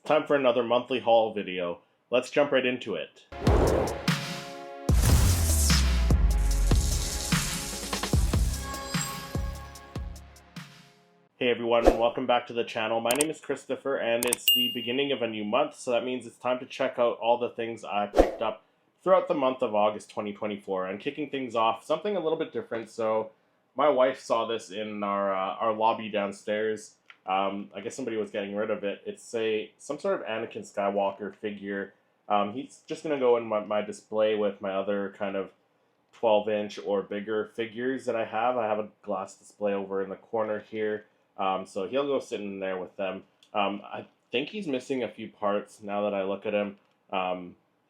Time for another monthly haul video. Let's jump right into it. Hey everyone, welcome back to the channel. My name is Christopher and it's the beginning of a new month, so that means it's time to check out all the things I picked up throughout the month of August 2024. And kicking things off, something a little bit different. So my wife saw this in our lobby downstairs. I guess somebody was getting rid of it. It's some sort of Anakin Skywalker figure. He's just going to go in my display with my other kind of 12-inch or bigger figures that I have. I have a glass display over in the corner here. So he'll go sit in there with them. I think he's missing a few parts now that I look at him.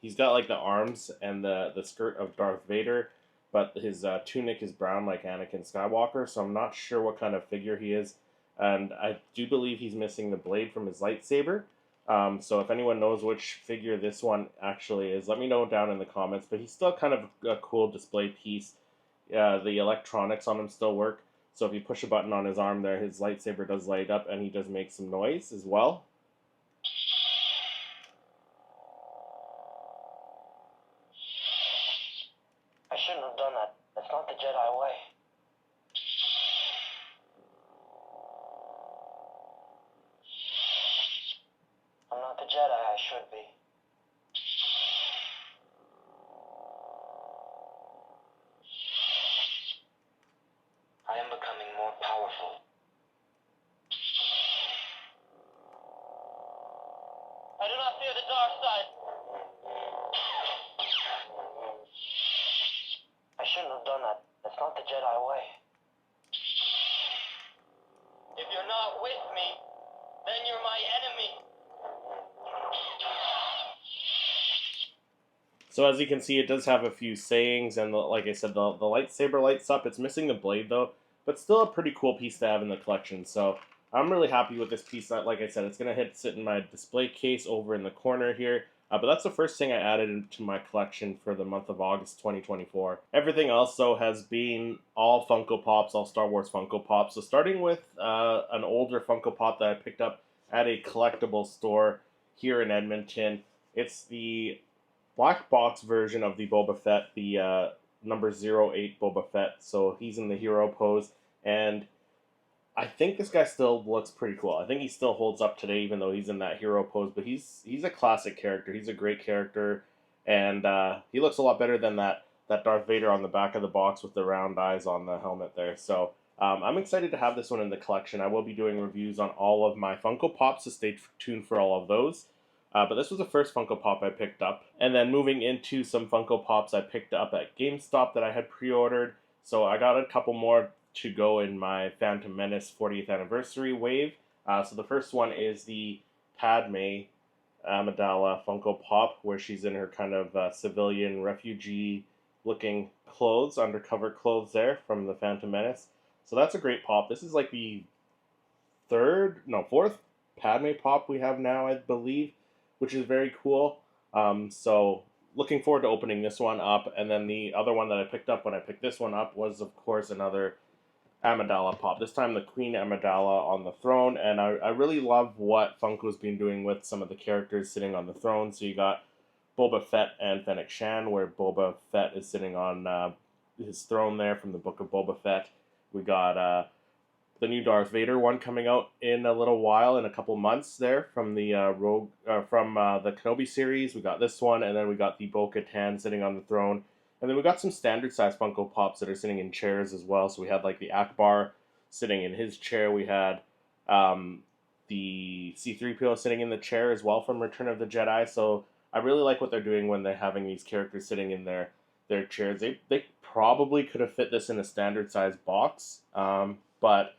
He's got like the arms and the skirt of Darth Vader, but his tunic is brown like Anakin Skywalker, so I'm not sure what kind of figure he is. And I do believe he's missing the blade from his lightsaber. So if anyone knows which figure this one actually is, let me know down in the comments. But he's still kind of a cool display piece. The electronics on him still work. So if you push a button on his arm there, his lightsaber does light up and he does make some noise as well. I shouldn't have done that. That's not the Jedi way. I'm not the Jedi I should be. I am becoming more powerful. I do not fear the dark side. I shouldn't have done that. That's not the Jedi way. If you're not with me, then you're my enemy. So as you can see, it does have a few sayings, and like I said, the lightsaber lights up. It's missing the blade though, but still a pretty cool piece to have in the collection. So I'm really happy with this piece. Like I said, it's going to sit in my display case over in the corner here. But that's the first thing I added into my collection for the month of August 2024. Everything else, though, has been all Funko Pops, all Star Wars Funko Pops. So starting with an older Funko Pop that I picked up at a collectible store here in Edmonton. It's the black box version of the Boba Fett, the number 08 Boba Fett. So he's in the hero pose, and I think this guy still looks pretty cool. I think he still holds up today, even though he's in that hero pose. But he's a classic character. He's a great character, and he looks a lot better than that Darth Vader on the back of the box with the round eyes on the helmet there. So I'm excited to have this one in the collection. I will be doing reviews on all of my Funko Pops, so stay tuned for all of those. But this was the first Funko Pop I picked up. And then moving into some Funko Pops I picked up at GameStop that I had pre-ordered. So I got a couple more to go in my Phantom Menace 40th anniversary wave. So the first one is the Padme Amidala Funko Pop, where she's in her kind of civilian refugee-looking clothes, undercover clothes there from the Phantom Menace. So that's a great pop. This is like the fourth Padme pop we have now, I believe, which is very cool. So looking forward to opening this one up. And then the other one that I picked up when I picked this one up was, of course, another Amidala pop. This time the Queen Amidala on the throne. And I really love what Funko's been doing with some of the characters sitting on the throne. So you got Boba Fett and Fennec Shan, where Boba Fett is sitting on his throne there from the Book of Boba Fett. We got the new Darth Vader one coming out in a little while, in a couple months there, from the the Kenobi series. We got this one, and then we got the Bo-Katan sitting on the throne. And then we got some standard size Funko Pops that are sitting in chairs as well. So we had like the Akbar sitting in his chair. We had the C-3PO sitting in the chair as well from Return of the Jedi. So I really like what they're doing when they're having these characters sitting in their chairs. They probably could have fit this in a standard size box, but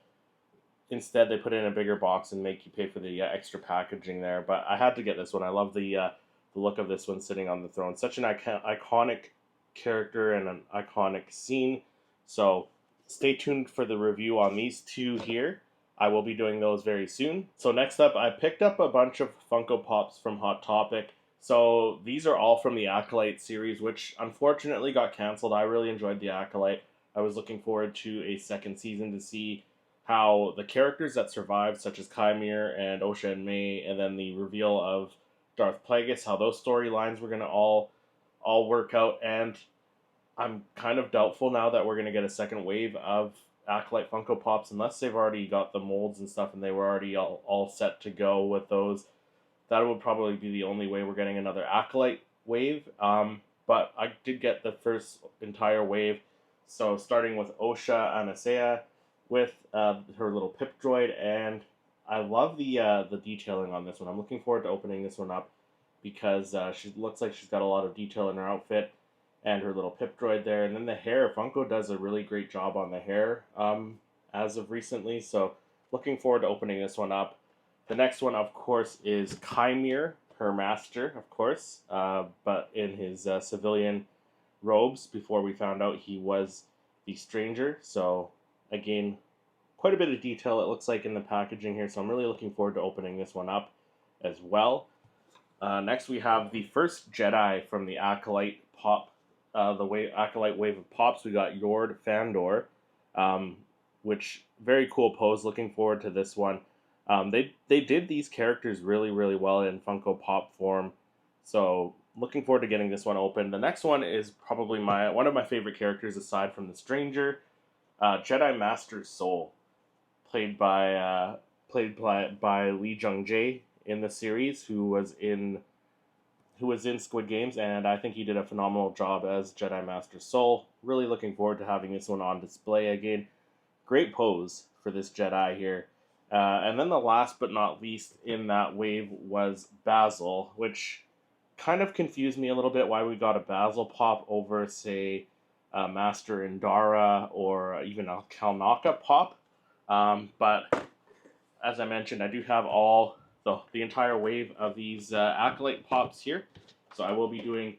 instead they put it in a bigger box and make you pay for the extra packaging there. But I had to get this one. I love the look of this one sitting on the throne. Such an iconic character and an iconic scene. So stay tuned for the review on these two here. I will be doing those very soon. So next up, I picked up a bunch of Funko Pops from Hot Topic. So these are all from the Acolyte series, which unfortunately got canceled. I really enjoyed the Acolyte. I was looking forward to a second season to see how the characters that survived, such as Kymir and Osha and May, and then the reveal of Darth Plagueis, how those storylines were going to all work out. And I'm kind of doubtful now that we're going to get a second wave of Acolyte Funko Pops, unless they've already got the molds and stuff and they were already all set to go with those. That would probably be the only way we're getting another Acolyte wave. But I did get the first entire wave. So starting with Osha Anasea with her little pip droid, and I love the detailing on this one. I'm looking forward to opening this one up because she looks like she's got a lot of detail in her outfit and her little pip droid there. And then the hair, Funko does a really great job on the hair as of recently. So looking forward to opening this one up. The next one, of course, is Kymir, her master, of course, but in his civilian robes before we found out he was the stranger. So again, quite a bit of detail it looks like in the packaging here, so I'm really looking forward to opening this one up as well. Next we have the first Jedi from the Acolyte Pop, Acolyte Wave of Pops. We got Yord Fandor, which very cool pose. Looking forward to this one. They did these characters really, really well in Funko Pop form, so looking forward to getting this one open. The next one is probably one of my favorite characters aside from the Stranger, Jedi Master Soul, played by Lee Jung Jae in the series, who was in Squid Games, and I think he did a phenomenal job as Jedi Master Soul. Really looking forward to having this one on display again. Great pose for this Jedi here. And then the last but not least in that wave was Basil, which kind of confused me a little bit why we got a Basil pop over, say, Master Indara or even a Kalnaka pop. But as I mentioned, I do have all the entire wave of these Acolyte pops here. So I will be doing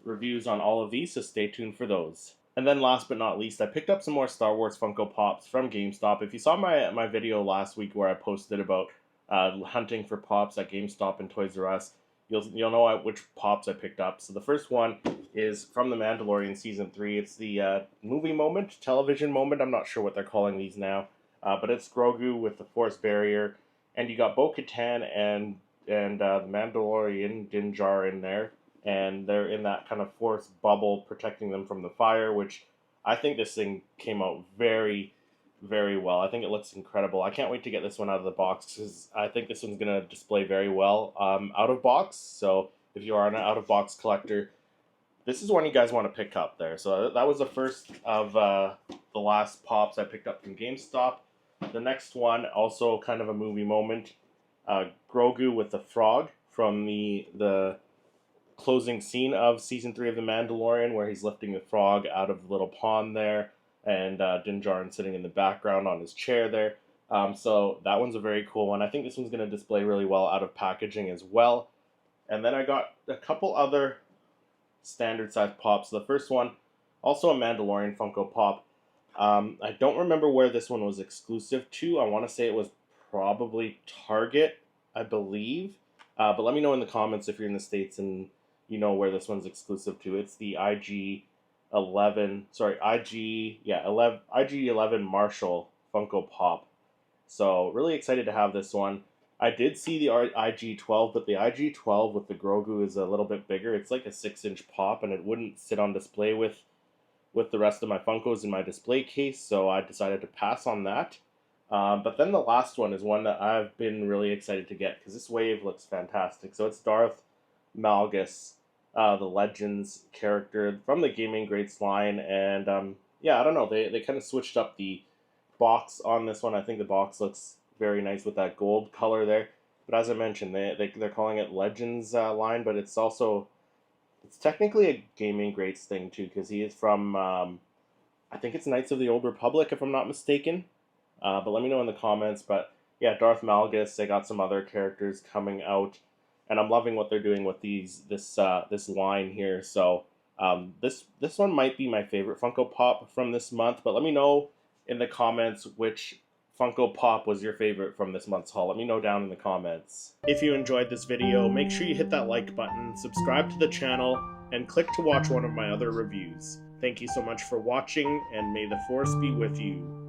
reviews on all of these, so stay tuned for those. And then last but not least, I picked up some more Star Wars Funko Pops from GameStop. If you saw my video last week where I posted about hunting for Pops at GameStop and Toys R Us, you'll know which Pops I picked up. So the first one is from The Mandalorian Season 3. It's the movie moment, television moment. I'm not sure what they're calling these now. But it's Grogu with the Force Barrier. And you got Bo-Katan and the Mandalorian Din Djarin in there. And they're in that kind of force bubble protecting them from the fire, which I think this thing came out very, very well. I think it looks incredible. I can't wait to get this one out of the box because I think this one's going to display very well out of box. So if you are an out-of-box collector, this is one you guys want to pick up there. So that was the first of the last Pops I picked up from GameStop. The next one, also kind of a movie moment, Grogu with the frog from the closing scene of Season 3 of The Mandalorian, where he's lifting the frog out of the little pond there, and Din Djarin sitting in the background on his chair there. So that one's a very cool one. I think this one's going to display really well out of packaging as well. And then I got a couple other standard size Pops. The first one, also a Mandalorian Funko Pop. I don't remember where this one was exclusive to. I want to say it was probably Target, I believe. But let me know in the comments if you're in the States and you know where this one's exclusive to. It's the IG-11 Marshall Funko Pop. So really excited to have this one. I did see the IG-12, but the IG-12 with the Grogu is a little bit bigger. It's like a 6-inch pop, and it wouldn't sit on display with the rest of my Funkos in my display case, so I decided to pass on that. But then the last one is one that I've been really excited to get because this wave looks fantastic. So it's Darth Malgus, the Legends character from the Gaming Greats line, and yeah, I don't know, they kind of switched up the box on this one. I think the box looks very nice with that gold color there. But as I mentioned, they're calling it Legends line, but it's technically a Gaming Greats thing too because he is from I think it's Knights of the Old Republic if I'm not mistaken. But let me know in the comments. But yeah, Darth Malgus. They got some other characters coming out, and I'm loving what they're doing with this line here. So this one might be my favorite Funko Pop from this month. But let me know in the comments which Funko Pop was your favorite from this month's haul. Let me know down in the comments. If you enjoyed this video, make sure you hit that like button, subscribe to the channel, and click to watch one of my other reviews. Thank you so much for watching, and may the Force be with you.